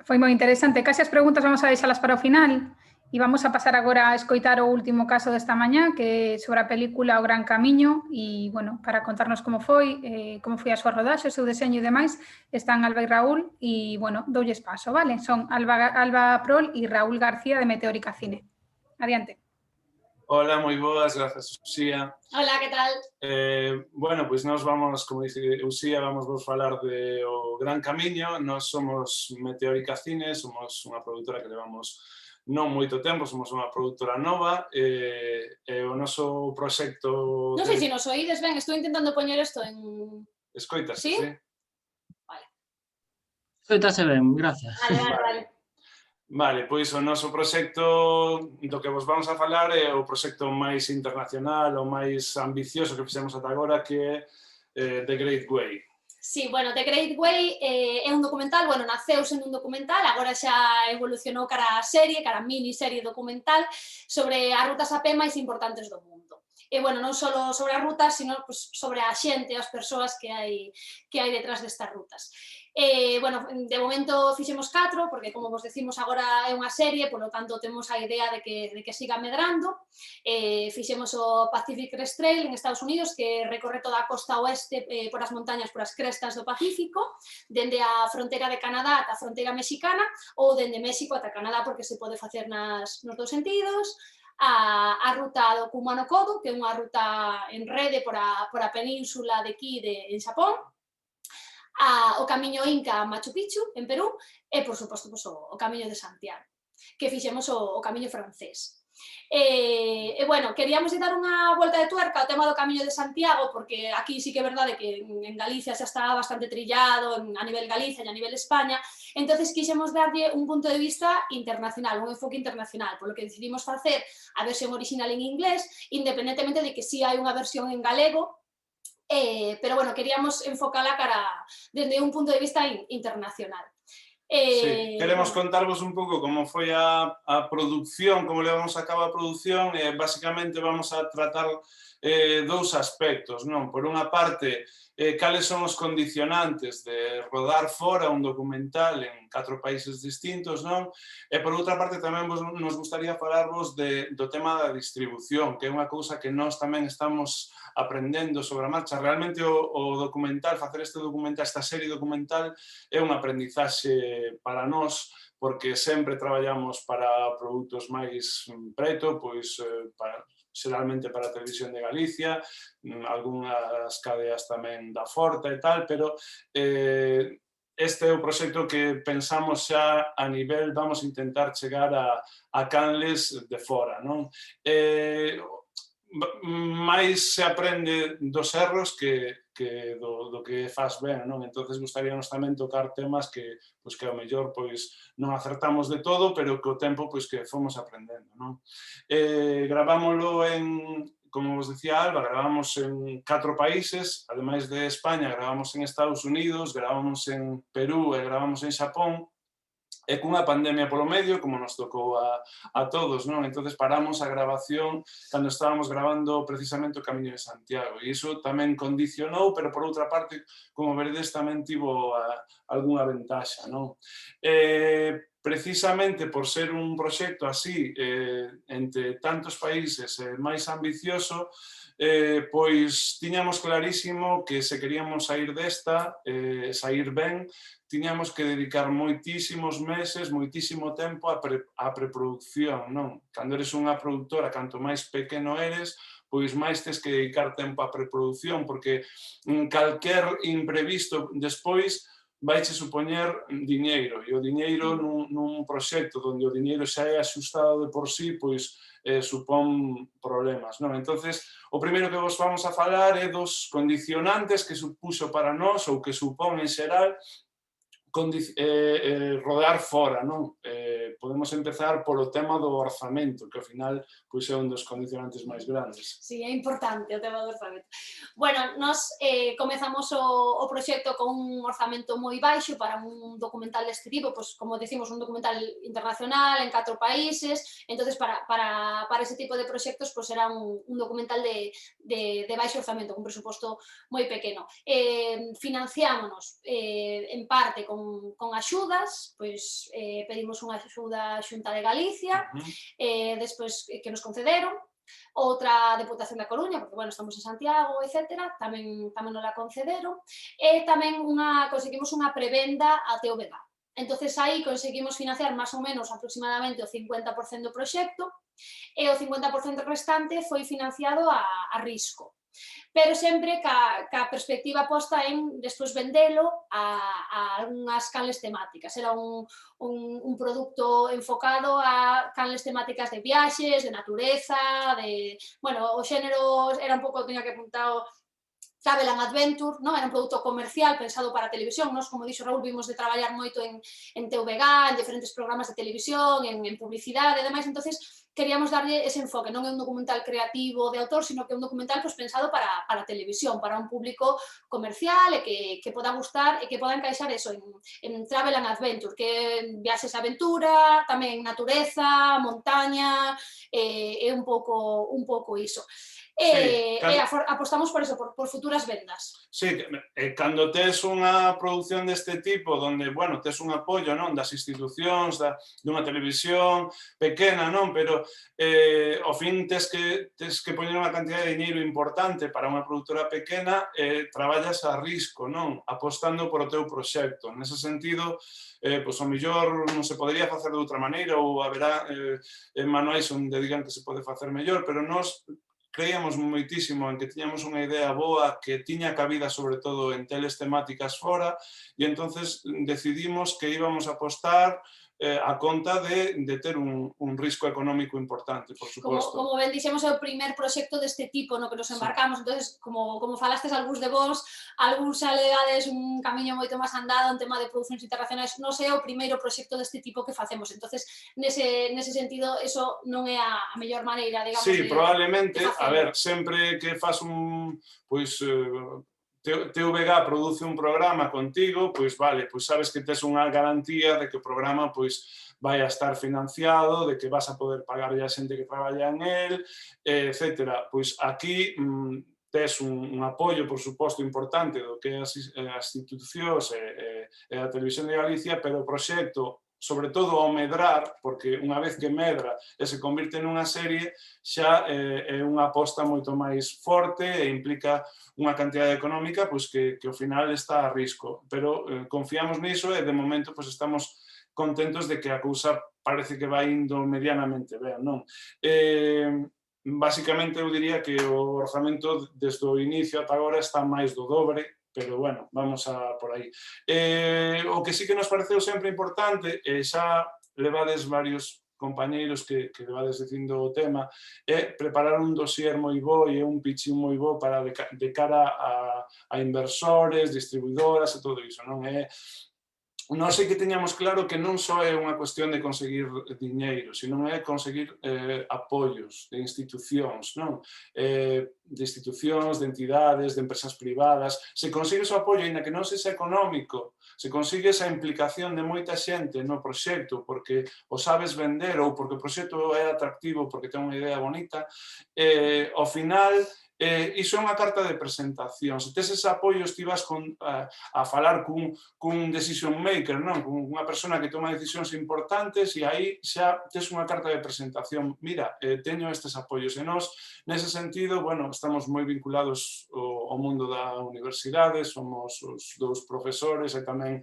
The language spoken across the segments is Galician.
Foi moi interesante. Case as preguntas vamos a deixalas para o final e vamos a pasar agora a escoitar o último caso desta mañá, que é sobre a película O Gran Camiño e, bueno, para contarnos como foi a súa rodaxe, o seu deseño e demais, están Alba e Raúl e, bueno, doulles paso, vale? Son Alba Prol e Raúl García de Meteórica Cine. Adiante. Hola, moi boas, grazas, Uxía. Hola, que tal? Bueno, pois nós vamos, como dice Uxía, vamos vos falar de O Gran Camiño. Nós somos Meteórica Cine, somos unha produtora que levamos non moito tempo, somos unha produtora nova, o noso proxecto... Non sei se nos oídes ben, estou intentando poñer isto en... Escoitase, sí? sí? Vale. Escoitase ben, gracias. Vale. Vale, pois o noso proxecto do que vos vamos a falar é o proxecto máis internacional, o máis ambicioso que fixemos ata agora, que é The Great Way. Sí, bueno, The Great Way é un documental, bueno, naceu sendo un documental, agora xa evolucionou cara a serie, cara a miniserie documental sobre as rutas a pé máis importantes do mundo. E, bueno, non só sobre as rutas, sino pues, sobre a xente, as persoas que hai detrás destas rutas. Bueno, de momento fixemos 4, porque, como vos decimos, agora é unha serie, polo tanto, temos a idea de que siga medrando. Fixemos o Pacific Crest Trail en Estados Unidos, que recorre toda a costa oeste por as montañas, por as crestas do Pacífico, dende a fronteira de Canadá ata a fronteira mexicana, ou dende México ata Canadá, porque se pode facer nos dous sentidos. A ruta do Kumano-Kodo, que é unha ruta en rede por a península de Ki en Xapón, o camiño Inca a Machu Picchu, en Perú, e, por suposto, o camiño de Santiago, que fixemos o camiño francés. Bueno, queríamos dar unha volta de tuerca ao tema do camiño de Santiago, porque aquí sí que é verdade que en Galicia xa está bastante trillado, a nivel Galicia e a nivel España, entonces quixemos darlle un punto de vista internacional, un enfoque internacional, polo que decidimos facer a versión original en inglés, independentemente de que sí hai unha versión en galego, pero, bueno, queríamos enfocarla desde un punto de vista internacional. Sí, queremos contarvos un pouco como foi a produción, como levamos a cabo a produción, e basicamente vamos a tratar dous aspectos, non? Por unha parte, cales son os condicionantes de rodar fora un documental en 4 países distintos, non? E por outra parte tamén nos gustaría falarvos do tema da distribución, que é unha cousa que nós tamén estamos aprendendo sobre a marcha. Realmente o documental, facer este documental, esta serie documental, é un aprendizaxe para nós, porque sempre traballamos para produtos máis preto, pois xeralmente para a Televisión de Galicia, algunhas cadeas tamén da Forta e tal, pero este é o proxecto que pensamos xa a nivel, vamos a intentar chegar a canles de fora, non? máis se aprende dos erros que do que faz ben, non? Entonces gustaríanos tamén tocar temas que ao mellor non acertamos de todo, pero que o tempo que fomos aprendendo, non? Gravámoslo como vos decía Alba, gravamos en 4 países, ademais de España, gravamos en Estados Unidos, gravamos en Perú e gravamos en Xapón, e cunha pandemia polo medio, como nos tocou a todos, non? Entonces paramos a grabación cando estábamos gravando precisamente o Camiño de Santiago, e iso tamén condicionou, pero por outra parte, como veredes, tamén tivo algunha ventaxa, non? Precisamente por ser un proxecto así, entre tantos países, máis ambicioso, pois tiñamos clarísimo que se queríamos sair desta, sair ben, tiñamos que dedicar moitísimos meses, moitísimo tempo á preproducción, non? Cando eres unha produtora, canto máis pequeno eres, pois máis tes que dedicar tempo á preproducción, porque calquer imprevisto despois vaiche supoñer diñeiro, e o diñeiro nun proxecto onde o diñeiro xa é axustado de por sí, pois supón problemas, non? Entonces, o primeiro que vos vamos a falar é dos condicionantes que supuxo para nós, ou que supón en xeral, rodar fora, non? Podemos empezar polo tema do orzamento, que ao final é un dos condicionantes máis grandes. Sí, é importante o tema do orzamento. Bueno, nós comezamos o proxecto con un orzamento moi baixo para un documental deste tipo, pois, como decimos, un documental internacional en 4 países, entonces para ese tipo de proxectos era un documental de baixo orzamento, un presuposto moi pequeno. Financiámonos en parte con con axudas, pois pedimos unha axuda Xunta de Galicia, despois que nos concederon, outra Deputación da Coruña, porque, bueno, estamos en Santiago, etc., tamén nos la concederon, e tamén conseguimos unha prebenda a TVG. Entonces, aí conseguimos financiar máis ou menos aproximadamente o 50% do proxecto, e o 50% restante foi financiado a risco. Pero sempre ca perspectiva posta en despois vendelo a algunhas canles temáticas. Era un produto enfocado a canles temáticas de viaxes, de natureza, bueno, o xénero era un pouco, teña que apuntado, Travel and Adventure, non? Era un produto comercial pensado para a televisión. Nos, como dixo Raúl, vimos de traballar moito en TVG, en diferentes programas de televisión, en publicidade e demais, entonces queríamos darlle ese enfoque. Non é un documental creativo de autor, sino que é un documental pensado para a televisión, para un público comercial e que poda gustar e que poda encaixar eso en Travel and Adventure, que é viaxes a aventura, tamén natureza, montaña, é un pouco iso. E apostamos por eso, por futuras vendas. Sí, cando tes unha produción deste tipo, onde, bueno, tes un apoio, non, das institucións, dunha televisión pequena, non, pero ao fin tes que poñer unha cantidad de dinheiro importante para unha produtora pequena, traballas a risco, non, apostando por o teu proxecto. Nese sentido, pois ao mellor non se podería facer de outra maneira, ou haberá manuais onde digan que se pode facer mellor, pero nós creíamos moitísimo en que tiñamos unha idea boa que tiña cabida sobre todo en teles temáticas fora e entonces decidimos que íbamos a apostar a conta de ter un risco económico importante, por suposto. Como ben dixemos, é o primer proxecto deste tipo no que nos embarcamos, entonces, como falastes algúns de vos, algúns alegades un camiño moito máis andado en tema de producións internacionais, non é o primeiro proxecto deste tipo que facemos, entonces, nese sentido, eso non é a mellor maneira, digamos, sí, probablemente, a ver, sempre que faz pois, TVG produce un programa contigo, pois vale, pois sabes que tes unha garantía de que o programa pois vai a estar financiado, de que vas a poder pagarlle a xente que traballa en él, etc. Pois aquí tes un apoio, por suposto, importante do que as institucións e a Televisión de Galicia, pero o proxecto, sobre todo ao medrar, porque unha vez que medra e se convirte nunha serie, xa é unha aposta moito máis forte e implica unha cantidade económica pois, que ao final está a risco. Pero confiamos niso e de momento pois, estamos contentos de que a cousa parece que vai indo medianamente ben, non? Básicamente eu diría que o orzamento desde o inicio ata agora está máis do dobre, pero bueno, vamos por aí. O que sí que nos pareceu sempre importante, e xa levades varios compañeiros que levades dicindo o tema, é preparar un dossier moi bo e un pitching moi bo para de cara a inversores, distribuidoras e todo iso, non é? Nós sei que teñamos claro que non só é unha cuestión de conseguir diñeiro, sino é conseguir apoios de institucións, non? De institucións, de entidades, de empresas privadas. Se consigue o apoio, ainda que non sexa económico, se consigue esa implicación de moita xente no proxecto porque o sabes vender ou porque o proxecto é atractivo, porque ten unha idea bonita, ao final iso é unha carta de presentación. Se tes ese apoio, estivas a falar cun decision maker, non? Unha persona que toma decisións importantes e aí xa tes unha carta de presentación. Mira, teño estes apoios e nós, nese sentido, bueno, estamos moi vinculados ao mundo da universidade, somos os dous profesores e tamén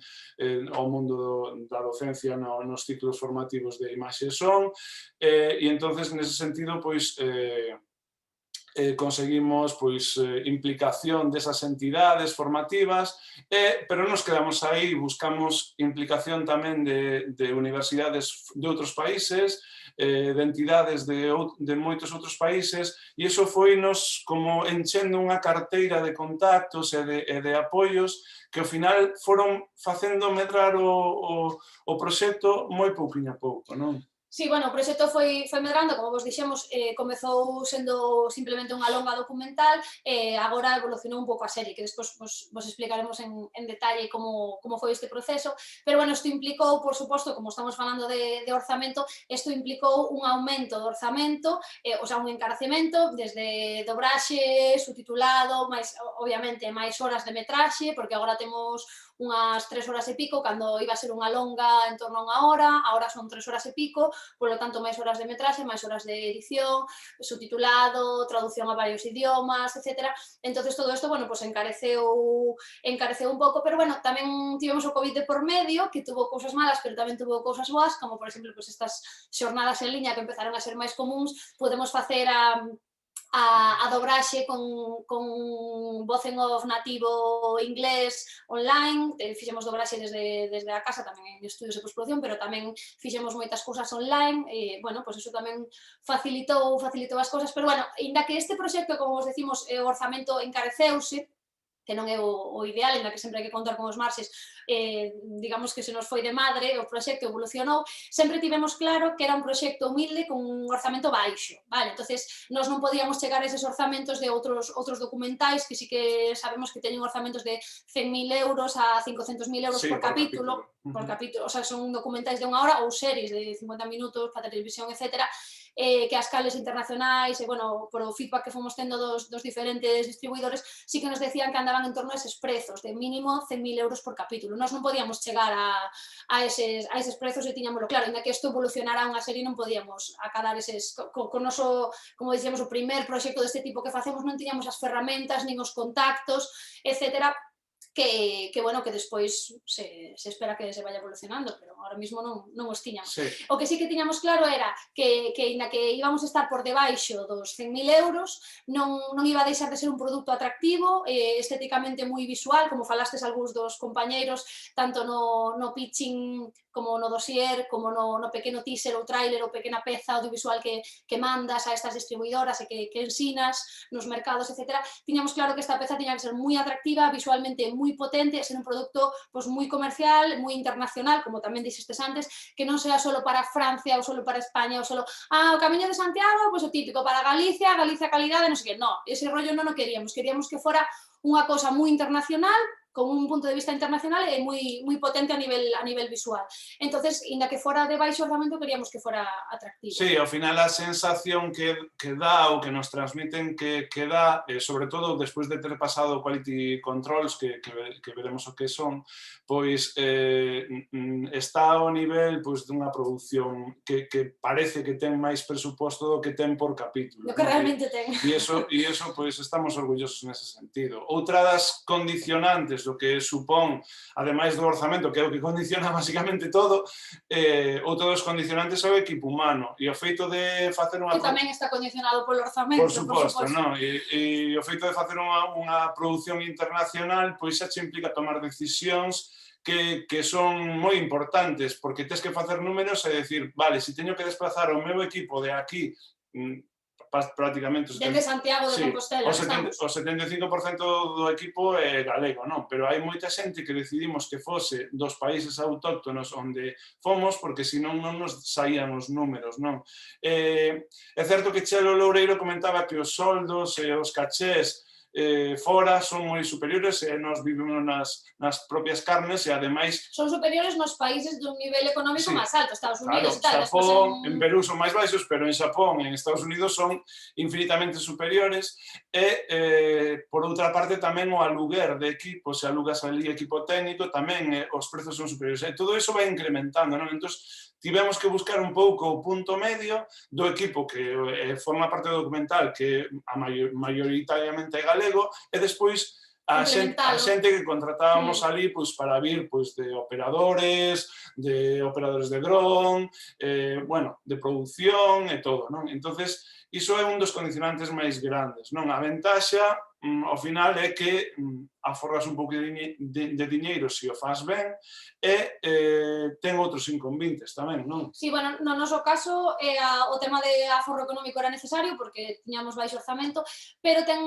ao mundo da docencia nos ciclos formativos de imaxe e son e entonces, nese sentido, pois conseguimos pois implicación desas entidades formativas, pero nos quedamos aí, buscamos implicación tamén de universidades de outros países, de entidades de moitos outros países, e iso foi nos como enchendo unha carteira de contactos e de apoios que ao final foron facendo medrar o proxecto moi pouquiño a pouco, non? Sí, bueno, o proxecto foi medrando, como vos dixemos, comezou sendo simplemente unha longa documental, agora evolucionou un pouco a serie, que despois vos explicaremos en detalle como foi este proceso, pero bueno, isto implicou, por suposto, como estamos falando de orzamento, isto implicou un aumento do orzamento, o sea, un encarecemento, desde dobraxe, subtitulado, máis, obviamente, máis horas de metraxe, porque agora temos unhas 3 horas e pico, cando iba a ser unha longa en torno a unha hora, agora son 3 horas e pico, polo tanto, máis horas de metraxe, máis horas de edición, subtitulado, traducción a varios idiomas, etc. Entonces, todo isto, bueno, pues encareceu un pouco, pero, bueno, tamén tivemos o COVID de por medio, que tuvo cousas malas, pero tamén tuvo cousas boas, como, por exemplo, pues estas xornadas en liña que empezaron a ser máis comuns, podemos facer a dobraxe con voz en off nativo inglés online, fixemos dobraxe desde a casa, tamén en estudios de postproducción, pero tamén fixemos moitas cousas online, e, bueno, pues eso tamén facilitou as cousas, pero, bueno, ainda que este proxecto, como vos decimos, o orzamento encareceuse, que non é o ideal, ainda que sempre hai que contar con os marxes, digamos que se nos foi de madre, o proxecto evolucionou, sempre tivemos claro que era un proxecto humilde con un orzamento baixo, vale? Entonces, nós non podíamos chegar a eses orzamentos de outros documentais que sí que sabemos que teñen orzamentos de 100.000 euros a 500.000 euros por capítulo, o sea, son documentais de unha hora ou series de 50 minutos para televisión, etc., que as cales internacionais, e, bueno, por o feedback que fomos tendo dos diferentes distribuidores, sí que nos decían que andaban en torno a eses prezos, de mínimo 100.000 euros por capítulo. Nós non podíamos chegar a eses prezos e tiñámoslo claro, ainda que isto evolucionara a unha serie non podíamos acadar eses, con noso, como dicíamos, o primer proxecto deste tipo que facemos, non tiñamos as ferramentas, nin os contactos, etcétera, que bueno, que despois se espera que se vaya evolucionando, pero ahora mismo non os tiñamos. Sí. O que sí que tiñamos claro era que ainda que íbamos a estar por debaixo dos 100.000 euros, non iba a deixar de ser un produto atractivo, estéticamente moi visual, como falastes algúns dos compañeiros, tanto no pitching como no dossier, como no pequeno teaser ou trailer ou pequena peza audiovisual que mandas a estas distribuidoras e que ensinas nos mercados, etc. Tiñamos claro que esta peza tiña que ser moi atractiva, visualmente moi potente, ser un produto pues, moi comercial, moi internacional, como tamén dixestes antes, que non sea solo para Francia ou solo para España ou solo, o Camiño de Santiago, pues o típico, para Galicia calidade, non sei que, no, ese rollo non o queríamos que fora unha cosa moi internacional, con un punto de vista internacional e moi potente a nivel visual. Entonces, inda que fora de baixo orzamento, queríamos que fora atractivo. Sí, ao final a sensación que dá ou que nos transmiten que dá, sobre todo despois de ter pasado quality controls, que veremos o que son, pois está ao nivel dunha produción que parece que ten máis presuposto do que ten por capítulo. Do que realmente ten. E iso, pois, estamos orgullosos nese sentido. Outra das condicionantes do que supón, ademais do orzamento, que é o que condiciona basicamente todo, outro dos condicionantes é o equipo humano, e o feito de facer unha... Que tamén está condicionado polo orzamento, por suposto, non? E o feito de facer unha produción internacional, pois xa che implica tomar decisións que son moi importantes, porque tens que facer números e decir, vale, se teño que desplazar o meu equipo de aquí prácticamente desde Santiago de Compostela, o 75% do equipo é galego, non? Pero hai moita xente que decidimos que fose dos países autóctonos onde fomos, porque senón non nos saían os números, non? É certo que Chelo Loureiro comentaba que os soldos e os cachés fora son moi superiores e nós vivimos nas propias carnes e ademais... Son superiores nos países dun nivel económico máis alto, Estados Unidos e tal. Xapón, en Perú son máis baixos, pero en Xapón e en Estados Unidos son infinitamente superiores e, por outra parte, tamén o aluguer de equipos, se alugas ali equipo técnico, tamén os prezos son superiores. E todo iso vai incrementando, non? Entón, tivemos que buscar un pouco o punto medio do equipo que forma parte do documental, que maioritariamente é galego, e despois a xente que contratábamos ali para vir de operadores de dron, bueno, de produción e todo, non? Entonces, iso é un dos condicionantes máis grandes, non? A ventaxa, ao final, é que aforras un pouco de diñeiro se o faz ben, e ten outros inconvenientes tamén, non? Sí, bueno, no noso caso o tema de aforro económico era necesario porque tiñamos baixo orzamento, pero ten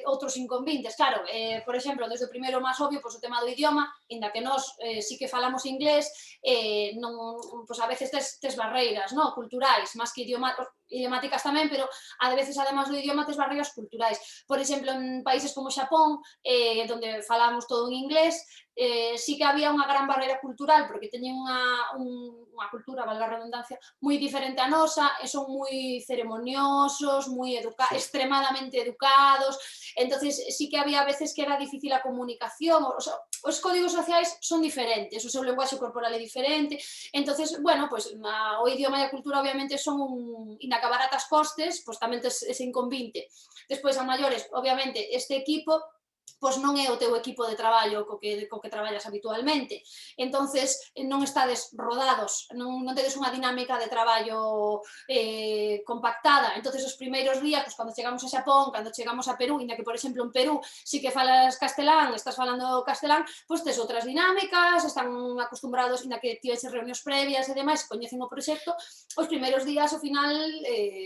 outros inconvenientes. Claro, por exemplo, desde o primeiro máis obvio, pois o tema do idioma, inda que nós sí que falamos inglés, non, pois a veces tes barreiras, non, culturais, máis que idiomáticas tamén, pero a veces, además do idioma, tes barreiras culturais. Por exemplo, en países como Xapón, donde falamos todo en inglés, sí que había unha gran barreira cultural, porque teñen unha cultura, valga a redundancia, moi diferente a nosa, e son moi ceremoniosos, moi extremadamente educados, entonces sí que había veces que era difícil a comunicación, os códigos sociais son diferentes, o seu lenguaxe corporal é diferente, entonces, bueno, pues, o idioma e a cultura obviamente son inda que a baratas costes, pues tamén tes ese inconvinte. Despois, a maiores, obviamente, este equipo pois non é o teu equipo de traballo co que traballas habitualmente. Entonces, non estades rodados, non tedes unha dinámica de traballo compactada. Entonces, os primeiros días, pois, cando chegamos a Xapón, cando chegamos a Perú, inda que, por exemplo, en Perú sí que falas castelán, estás falando castelán, pois tes outras dinámicas, están acostumbrados, inda que tiveches reunións previas e demais, coñecen o proxecto, os primeiros días, ao final,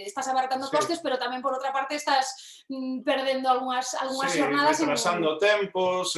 estás abaratando costes, pero tamén, por outra parte, estás perdendo algunhas jornadas retrasando tempos,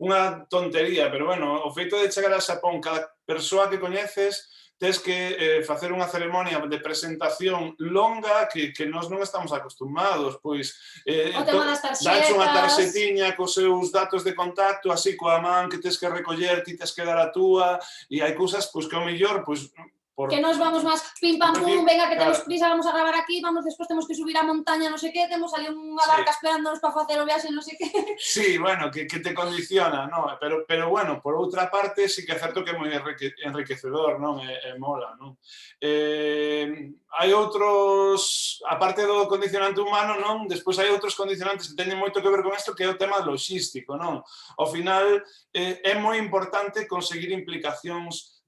unha tontería, pero bueno, o feito de chegar a Xapón, cada persoa que coñeces tes que facer unha ceremonia de presentación longa que nós non estamos acostumados, pois danche unha tarxetiña cos seus datos de contacto, así coa man que tes que recoller, ti tes que dar a túa, e hai cousas pois que ao mellor, pois que nos vamos máis pim pam pum, venga que temos prisa, vamos a gravar aquí, vamos, despois temos que subir a montaña, non sei que, temos ali unha barca esperándonos para facer o viaxe, non sei que. Sí, bueno, que te condiciona, non? Pero bueno, por outra parte, sí que é certo que é moi enriquecedor, non? E mola, non? Hai outros, aparte do condicionante humano, non? Despois hai outros condicionantes que teñen moito que ver con isto, que é o tema logístico, non? Ao final, é moi importante conseguir implicacións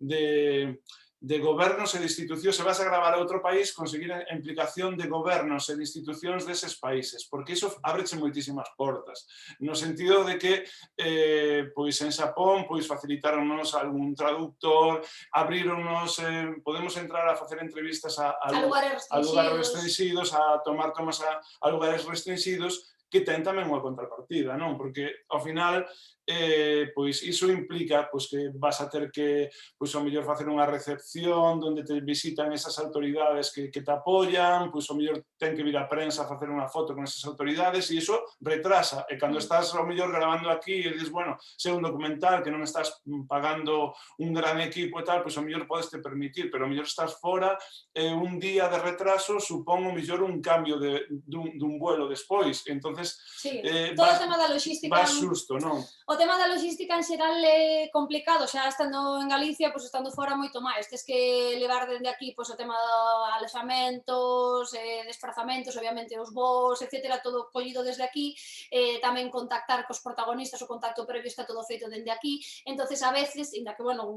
de gobernos e de institucións, se vas a gravar a outro país, conseguir a implicación de gobernos e de institucións deses países, porque iso ábreche moitísimas portas, no sentido de que pois en Xapón pois facilitaronnos algún traductor, abrironnos, podemos entrar a facer entrevistas a lugares restringidos, a tomar tomas a lugares restringidos, que ten tamén unha contrapartida, non? Porque, ao final, pois iso implica pois que vas a ter que, pois ao mellor facer unha recepción onde te visitan esas autoridades que te apoian, pois ao mellor ten que vir a prensa a facer unha foto con esas autoridades, e iso retrasa, e cando estás ao mellor grabando aquí e dices, bueno, se é un documental que non estás pagando un gran equipo e tal, pois ao mellor podes te permitir, pero ao mellor estás fora, un día de retraso supón ao mellor un cambio dun vuelo despois, entonces sí, todo o tema da logística vas susto, non? O tema da logística en xeral é complicado, xa estando en Galicia, pois estando fora moito máis, tes que levar dende aquí pois o tema de alexamentos, desplazamentos, obviamente os voos, etcétera, todo collido desde aquí, tamén contactar cos protagonistas, o contacto previo está todo feito dende aquí, entonces a veces, inda que, bueno,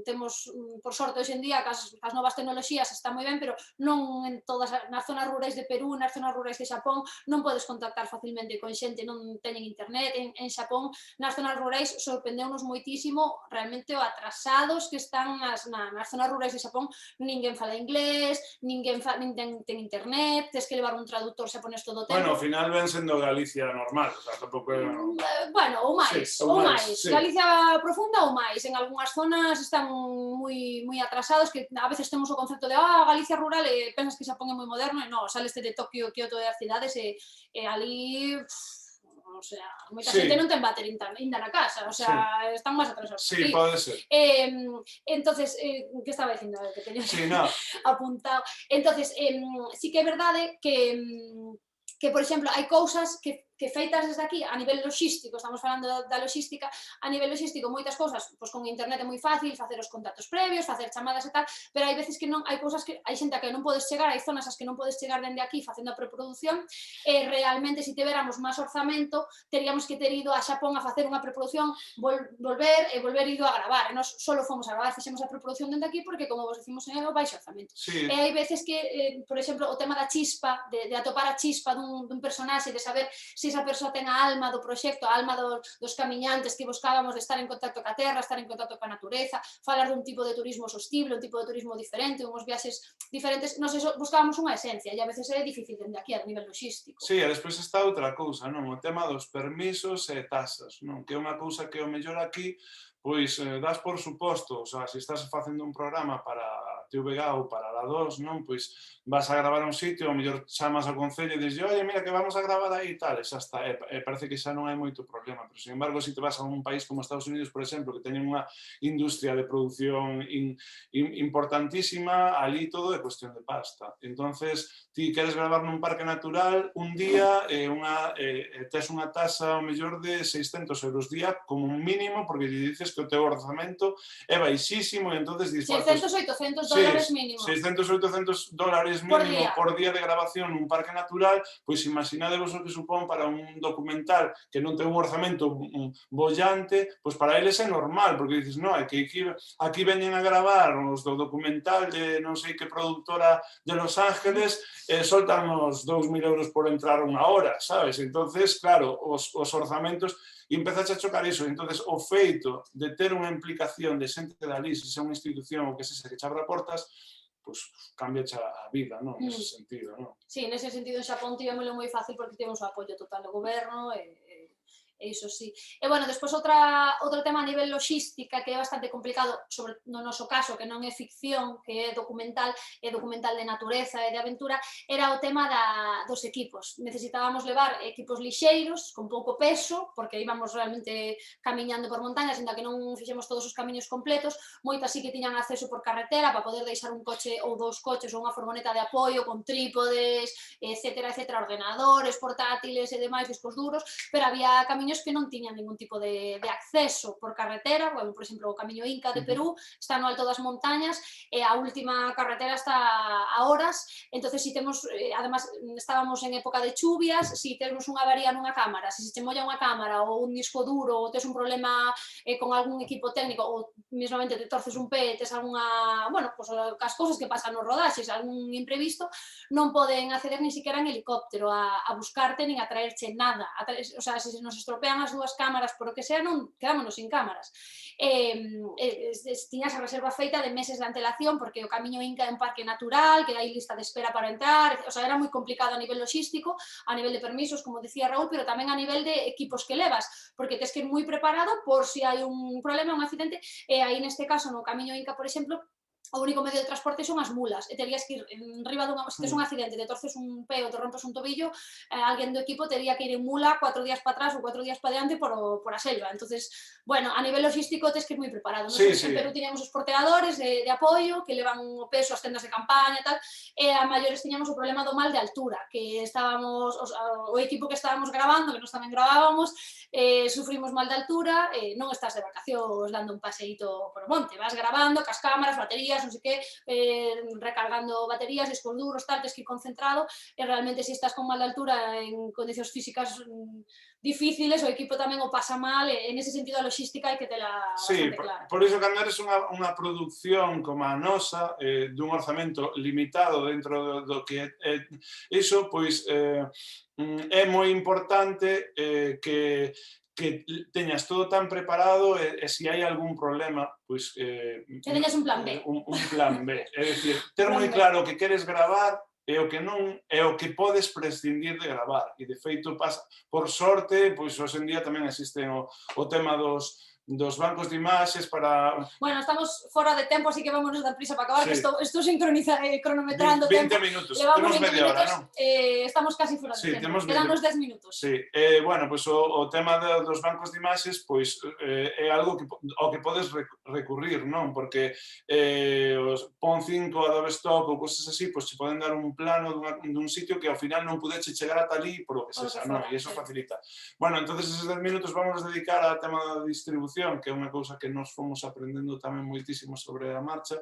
temos, por sorte hoxe en día, as novas tecnoloxías está moi ben, pero non en todas, nas zonas rurais de Perú, nas zonas rurais de Xapón, non podes contactar facilmente con xente, non teñen internet, en Xapón, nas zonas rurais sorprendeunos moitísimo realmente o atrasados que están nas zonas rurais de Xapón, ninguén fala inglés, ninguén ten internet, tes que levar un traductor xaponés todo o tempo. Bueno, ao final ven sendo Galicia normal, o sea, tampouco é... Bueno, ou máis, sí, ou máis. Sí. Galicia profunda ou máis, en algunhas zonas están moi atrasados, que a veces temos o concepto de Galicia rural e pensas que Xapón é moi moderno, e non, sales de Tokio, Kyoto e as cidades e ali... o sea, moita xente non ten váter ainda na casa, o sea, están máis atrasados. Sí, pode ser. Entonces, que estaba dicindo? Que teño apuntado. Entonces, sí que é verdade que, por exemplo, hai cousas que feitas desde aquí a nivel logístico, estamos falando da logística, a nivel logístico moitas cousas, pois con internet é moi fácil facer os contactos previos, facer chamadas e tal, pero hai veces que non, hai cousas que hai xente a que non podes chegar, hai zonas as que non podes chegar dende aquí facendo a preproducción, e realmente se tiveramos máis orzamento, teríamos que ter ido a Xapón a facer unha preproducción, volver ido a gravar, e nós só fomos a gravar, fixemos a preproducción dende aquí porque, como vos decimos, é o baixo orzamento. Sí. E hai veces que, por exemplo, o tema da chispa, de atopar a chispa dun personaxe, de saber se se esa persoa ten a alma do proxecto, a alma dos camiñantes que buscábamos de estar en contacto ca terra, estar en contacto ca natureza, falar dun tipo de turismo sostible, un tipo de turismo diferente, uns viaxes diferentes, nos buscábamos unha esencia e a veces é difícil dende aquí a nivel logístico. Sí, e despois está outra cousa, non? O tema dos permisos e tasas, non? Que é unha cousa que o mellor aquí pois das por suposto, o sea, se estás facendo un programa para TVG ou para la 2, non? Pois vas a gravar a un sitio, o mellor chamas ao concello e dices, oye, mira, que vamos a gravar aí e tal, e xa está, e parece que xa non hai moito problema, pero, sin embargo, se te vas a un país como Estados Unidos, por exemplo, que teñen unha industria de produción importantísima, ali todo é cuestión de pasta. Entonces, ti queres gravar nun parque natural un día tes unha tasa, ao mellor, de 600 euros día como un mínimo, porque lle dices que o teu orzamento é baixísimo e entonces dices... 600, 800 dólares mínimo. 600, 800 dólares mínimo por día de grabación nun parque natural, pois imaginadevos o que supón para un documental que non ten un orzamento bollante, pois para eles é normal, porque dices, non, é que aquí veñen a gravar os do documental de non sei que productora de Los Ángeles e soltan os 2.000 euros por entrar unha hora, sabes? Entonces, claro, os orzamentos e empezaxe a chocar iso. Entonces, o feito de ter unha implicación de xente dali, se xa unha institución ou que sexa que che abra portas, pois cambia a vida, non? Nese sentido, non? Sí, nese sentido, en Xapón tíamelo moi fácil porque temos o apoio total do goberno e iso sí. E, bueno, despois outro tema a nivel logística que é bastante complicado, sobre no noso caso, que non é ficción, que é documental de natureza e de aventura, era o tema dos equipos. Necesitábamos levar equipos lixeiros, con pouco peso, porque íbamos realmente camiñando por montañas, ainda que non fixemos todos os camiños completos, moitas sí que tiñan acceso por carretera para poder deixar un coche ou dous coches ou unha furgoneta de apoio con trípodes, etcétera, ordenadores, portátiles e demais, discos duros, pero había camiños que non tiñan ningún tipo de acceso por carretera, bueno, por exemplo, o Camiño Inca de Perú está no alto das montañas e a última carretera está a horas, entonces si temos, además estábamos en época de chuvias, si temos unha avaría nunha cámara, se che molla unha cámara ou un disco duro ou tes un problema con algún equipo técnico ou mesmamente te torces un pé, tes algunha, bueno, pues as cousas que pasan nos rodaxes, algún imprevisto, non poden acceder ni siquiera en helicóptero a buscarte nin a traerche nada, o sea, se nos estropean as dúas cámaras por o que sea, non quedámonos sin cámaras. Tiñas a reserva feita de meses de antelación porque o Camiño Inca é un parque natural, que hai lista de espera para entrar, o sea, era moi complicado a nivel logístico, a nivel de permisos, como decía Raúl, pero tamén a nivel de equipos que levas, porque tes que ir moi preparado por si hai un problema, un accidente, e aí neste caso no Camiño Inca, por exemplo, o único medio de transporte son as mulas, e terías que ir en riba dunha, se tes un accidente, te torces un pé ou te rompes un tobillo, alguén do equipo tería que ir en mula 4 días para atrás ou 4 días para diante por a selva. Entonces, bueno, a nivel logístico tes que ir moi preparado. Sí, en Perú tiñamos os porteadores de apoio que levan o peso, as tendas de campaña e tal, e a maiores tiñamos o problema do mal de altura, que estábamos, o equipo que estábamos grabando, que nos tamén grabábamos, sufrimos mal de altura, non estás de vacacións dando un paseíto por o monte, vas grabando cas cámaras, baterías, non sei que, recargando baterías, discos duros, tal, tes que ir concentrado, e realmente se estás con mal de altura en condicións físicas difíciles, o equipo tamén o pasa mal, e en ese sentido a logística hai que tela bastante clara. Por iso, cando eres unha produción como a nosa, dun orzamento limitado dentro do que é iso, pois é moi importante que teñas todo tan preparado e se hai algún problema, pois... Que teñas un plan B. Un plan B. É dicir, ter moi claro o que queres gravar e o que non, é o que podes prescindir de gravar. E, de feito, pasa, por sorte, pois, hoxe en día tamén existen o tema dos bancos de imaxes para... Bueno, estamos fora de tempo, así que vámonos dar prisa para acabar, que estou cronometrando 20 minutos, levamos temos media hora, non? Estamos casi fora de tempo, quedanos 10 minutos. Sí, bueno, pois o tema dos bancos de imaxes, pois é algo ao que podes recurrir, non? Porque pon 5 Adobe Stock ou cosas así, pois te poden dar un plano dun sitio que ao final non pudeche chegar ata ali por o que sexa, non? E iso facilita. Bueno, entonces esos 10 minutos vamos a dedicar ao tema da distribución, que é unha cousa que nos fomos aprendendo tamén moitísimo sobre a marcha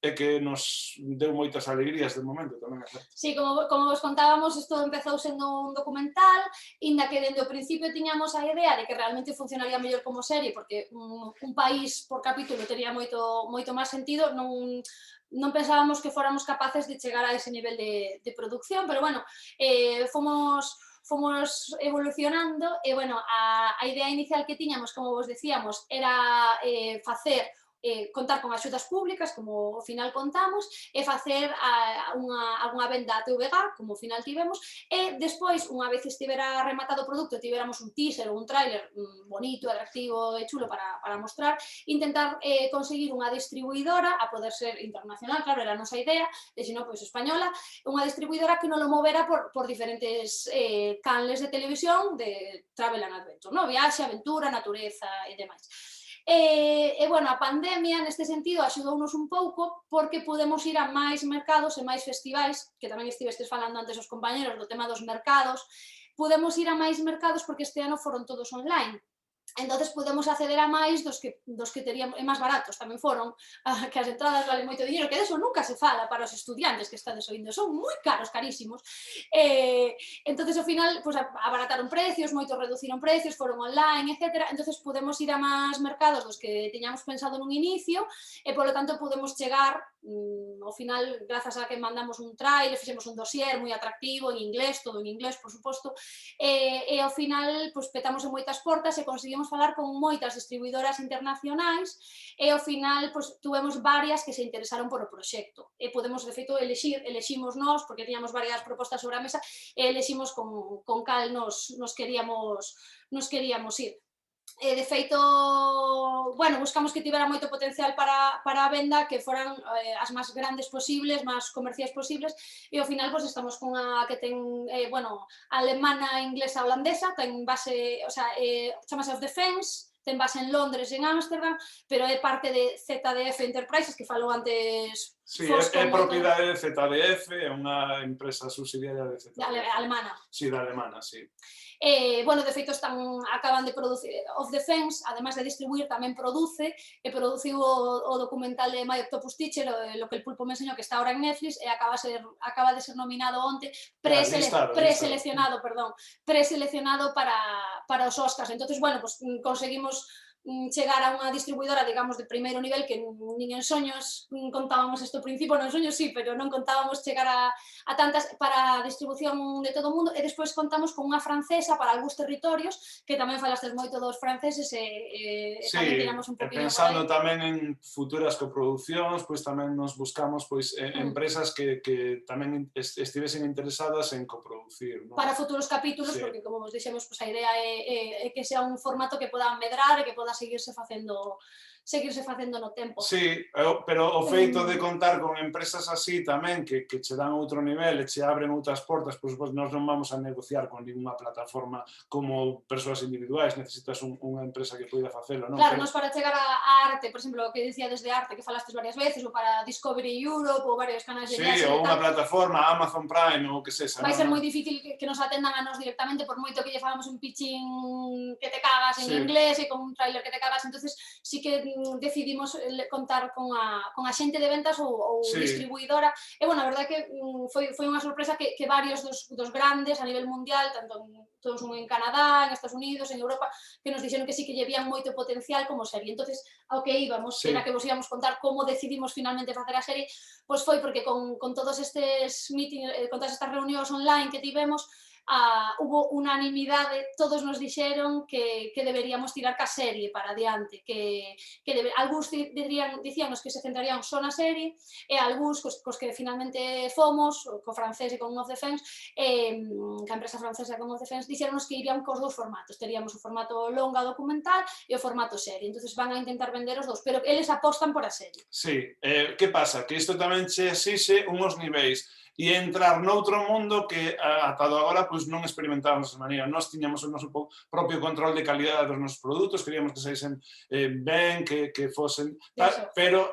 e que nos deu moitas alegrías de momento tamén. Sí, como vos contábamos, isto empezou sendo un documental, inda que dende o principio tiñamos a idea de que realmente funcionaría mellor como serie, porque un país por capítulo tería moito máis sentido, non pensábamos que fóramos capaces de chegar a ese nivel de producción, pero bueno, fomos evolucionando e, bueno, a idea inicial que tiñamos, como vos decíamos, era contar con axudas públicas, como ao final contamos, e facer algunha venda a TVG, como ao final tivemos, e despois, unha vez estivera rematado o produto, tiveramos un teaser ou un tráiler bonito, atractivo e chulo para mostrar, intentar conseguir unha distribuidora, a poder ser internacional, claro, era a nosa idea, e se non, pois española, unha distribuidora que non lo movera por diferentes canles de televisión de travel and adventure, no? Viaxe, aventura, natureza e demais. E, bueno, a pandemia, neste sentido, axudounos un pouco porque podemos ir a máis mercados e máis festivais, que tamén estivestes falando antes os compañeros do tema dos mercados, podemos ir a máis mercados porque este ano foron todos online. Entonces podemos acceder a máis dos que teríamos, e máis baratos tamén foron, que as entradas valen moito dinheiro, que deso nunca se fala para os estudiantes que estades oindo, son moi caros, carísimos. Entonces, ao final, pues, abarataron precios, moitos reduciron precios, foron online, etc. Entonces podemos ir a máis mercados dos que teñamos pensado nun inicio, e polo tanto podemos chegar, ao final, grazas a que mandamos un trailer, fixemos un dossier moi atractivo, en inglés, todo en inglés, por suposto, e ao final, pues, petamos en moitas portas e conseguimos falar con moitas distribuidoras internacionais e ao final pues, tuvemos varias que se interesaron por o proxecto e podemos de feito eleximos nós, porque tiñamos varias propostas sobre a mesa e eleximos con cal nos queríamos ir. De feito, bueno, buscamos que tivera moito potencial para a venda, que foran as máis grandes posibles, máis comerciais posibles, e ao final pues, estamos con a que ten, bueno, alemana, inglesa, holandesa, ten base, o sea, chamase Of Defense, ten base en Londres e en Ámsterdam, pero é parte de ZDF Enterprises, que falou antes... Sí, é propiedade de ZDF, é unha empresa subsidiaria de ZDF. Alemana. Sí, da alemana, sí. Bueno, de feito acaban de producir Of Defense, además de distribuir, tamén produciu o documental de My Octopus Teacher, Lo que el pulpo me enseñó, que está ahora en Netflix, e acaba de ser nominado onte, preseleccionado para os Oscars. Entonces, bueno, pues conseguimos chegar a unha distribuidora, digamos, de primeiro nivel, que nin en soños contábamos isto ao principio, non en soños sí, pero non contábamos chegar a tantas para a distribución de todo o mundo, e despois contamos con unha francesa para algúns territorios, que tamén falastes moito dos franceses, e tamén tiramos un poquinho por aí. Pensando tamén en futuras coproduccións, pois tamén nos buscamos empresas que tamén estivesen interesadas en coproducir. Para futuros capítulos, porque, como vos dixemos, a idea é que sea un formato que poda medrar e que poda seguirse facendo no tempo. Sí, pero o feito de contar con empresas así tamén que che dan outro nivel e che abren outras portas, pois nós non vamos a negociar con ninguna plataforma como persoas individuais, necesitas unha empresa que poida facelo, non? Claro, nos para chegar a arte, por exemplo, o que dicía desde arte, que falastes varias veces, ou para Discovery Europe, ou varios canais de viaxe. Sí, ou unha plataforma, Amazon Prime, ou que sexa. Vai ser moi difícil que nos atendan a nos directamente, por moito que lle falamos un pitching que te cagas en inglés e con un trailer que te cagas, entonces sí que decidimos contar con a xente de ventas ou distribuidora, e, bueno, a verdade que foi unha sorpresa que varios dos grandes a nivel mundial, tanto todos en Canadá, en Estados Unidos, en Europa, que nos dixeron que sí que lle vían moito potencial como serie. Entonces, ao que íbamos, era que vos íbamos contar como decidimos finalmente facer a serie, pois foi porque con todos estes meetings, con todas estas reunións online que tivemos, hubo unanimidade, todos nos dixeron que deberíamos tirar ca serie para adiante, algúns dicíanos que se centrarían só na serie, e algúns cos que finalmente fomos, co francés e con Of Defense, que a empresa francesa con Of Defense, dixeronnos que irían cos dous formatos, teríamos o formato longa documental e o formato serie, entonces van a intentar vender os dous, pero eles apostan por a serie. Sí, que pasa? Que isto tamén che exixe unhos niveis, e entrar noutro mundo que atado agora pois non experimentábamos esa maneira. Nós tiñamos o noso propio control de calidade dos nosos produtos, queríamos que saísen ben, que fosen tal, pero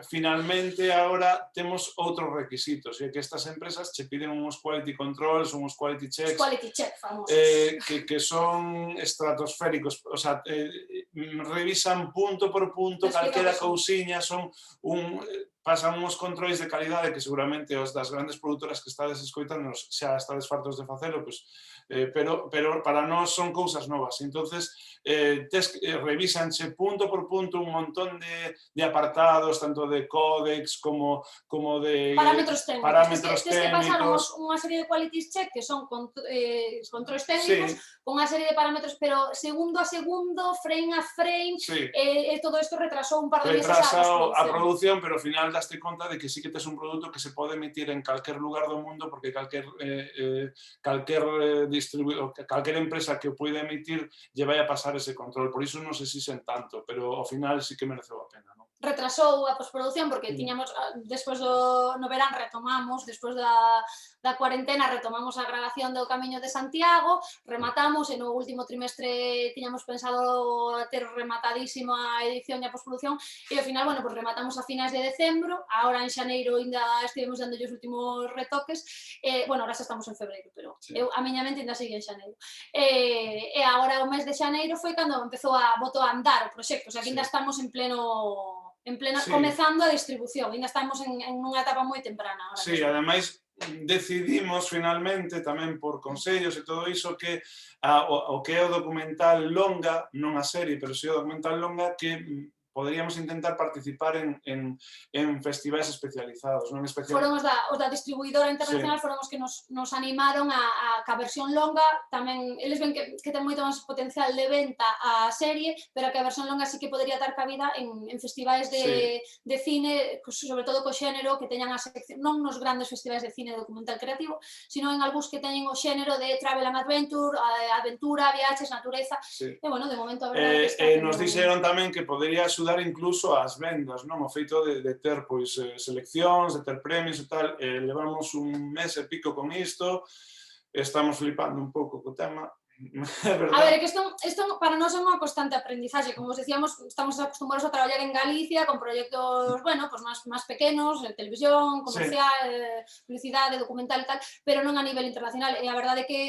finalmente agora temos outros requisitos, e que estas empresas che piden uns quality controls, uns quality checks, que son estratosféricos, o sea, revisan punto por punto calquera cousiña, pasan uns controis de calidade que seguramente os das grandes produtoras que estades escoitando xa estades fartos de facelo, pois pero para nós son cousas novas. Entonces, revísanse punto por punto un montón de apartados, tanto de códex como de parámetros técnicos. Tes que pasarnos unha serie de quality check que son controles técnicos, con unha serie de parámetros, pero segundo a segundo, frame a frame, todo isto retrasou un par de meses a produción, pero ao final daste conta de que sí que tes un produto que se pode emitir en calquer lugar do mundo, porque calquer distribuidor, calquer empresa que o poida emitir lle vai a pasar ese control, por iso non se exixen tanto, pero ao final sí que mereceu a pena, non? Retrasou a postproducción porque tiñamos, despois no verán retomamos, despois da cuarentena retomamos a grabación do Camiño de Santiago, rematamos e no último trimestre tiñamos pensado ter rematadísimo a edición e a postproducción e ao final, bueno, pues rematamos a finais de decembro, agora en xaneiro ainda estivemos dando os últimos retoques, bueno, ahora xa estamos en febreiro, pero a miña mente ainda sigue en xaneiro. E agora o mes de xaneiro foi cando empezou a botar a andar o proxecto, o sea, que ainda estamos en plena comezando a distribución, ainda estamos en unha etapa moi temprana. Sí, ademais decidimos finalmente, tamén por consellos e todo iso, que o que é o documental longa, non a serie, pero si o documental longa, que poderíamos intentar participar en festivais especializados. Foron os da distribuidora internacional, foron os que nos animaron a a versión longa, tamén, eles ven que ten moito máis potencial de venta a serie, pero que a versión longa sí que podería dar cabida en festivais de cine, sobre todo co xénero, que teñan a sección, non nos grandes festivais de cine documental creativo, sino en algúns que teñen o xénero de travel and adventure, aventura, viaxes, natureza, e, bueno, de momento a verdade que nos dixeron tamén que podería axudar incluso ás vendas, non? O feito de ter seleccións, de ter premios e tal. Levamos un mes e pico con isto, estamos flipando un pouco co tema. A ver, é que isto para nós é unha constante aprendizaxe, como vos decíamos, estamos acostumbrados a traballar en Galicia con proxectos, bueno, pues máis pequenos, televisión, comercial, publicidade, documental e tal, pero non a nivel internacional, e a verdade é que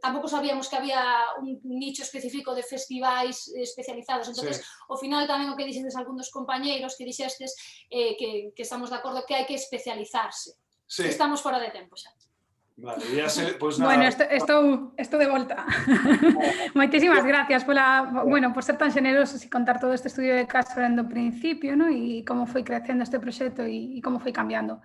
tampouco sabíamos que había un nicho específico de festivais especializados, entonces, ao final tamén o que dixetes algún dos compañeiros que dixestes que estamos de acordo que hai que especializarse, que estamos fora de tempo xa. Vale, ya sé, pues nada. Bueno, esto de volta. Moitísimas gracias por ser tan generosos e contar todo este estudio de caso dende o principio, ¿no? E como foi crecendo este proxecto e como foi cambiando.